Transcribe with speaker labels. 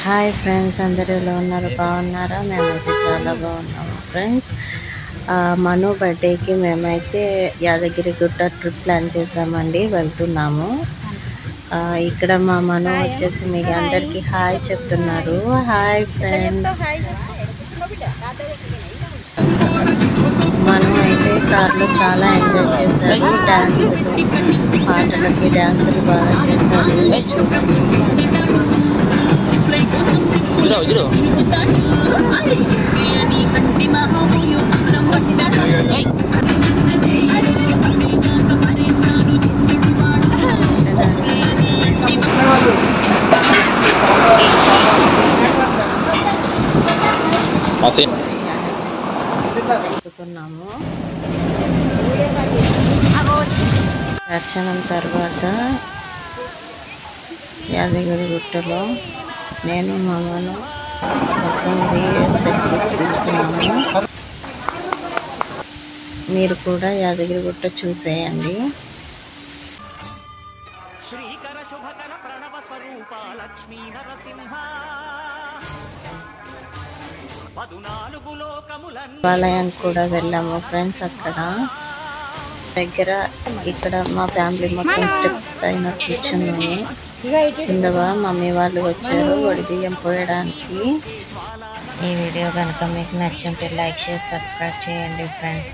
Speaker 1: Hi friends, అందరూ ఎలా ఉన్నారు? బాగున్నారా? మేమైతే చాలా బాగున్నాము ఫ్రెండ్స్. మను బర్త్డేకి మేమైతే యాదగిరిగుట్ట ట్రిప్ ప్లాన్ చేసామండి, వెళ్తున్నాము. ఇక్కడ మా మను వచ్చేసి మీకు అందరికీ హాయ్ చెప్తున్నారు. Hi friends. మను అయితే కార్లో చాలా ఎంజాయ్ చేశాడు. డ్యాన్సులు, పాటలకి డ్యాన్సులు బాగా చేశాడు. చూడండి. ఎక్కుతున్నాము. దర్శనం తర్వాత యాదగిరిగుట్టలో నేను మామను మొత్తం వీడియోస్ సెల్ఫీస్ తీస్తున్నాము. మీరు కూడా యాదగిరిగుట్ట చూసేయండి. దేవాలయానికి కూడా వెళ్ళాము ఫ్రెండ్స్. అక్కడ దగ్గర ఇక్కడ మా ఫ్యామిలీ మొత్తం స్టెప్స్ పైన కూర్చున్నాము. కింద మమ్మీ వాళ్ళు వచ్చారు వడి బియ్యం పోయడానికి. ఈ వీడియో కనుక మీకు నచ్చింటే లైక్ చేసి సబ్స్క్రైబ్ చేయండి ఫ్రెండ్స్.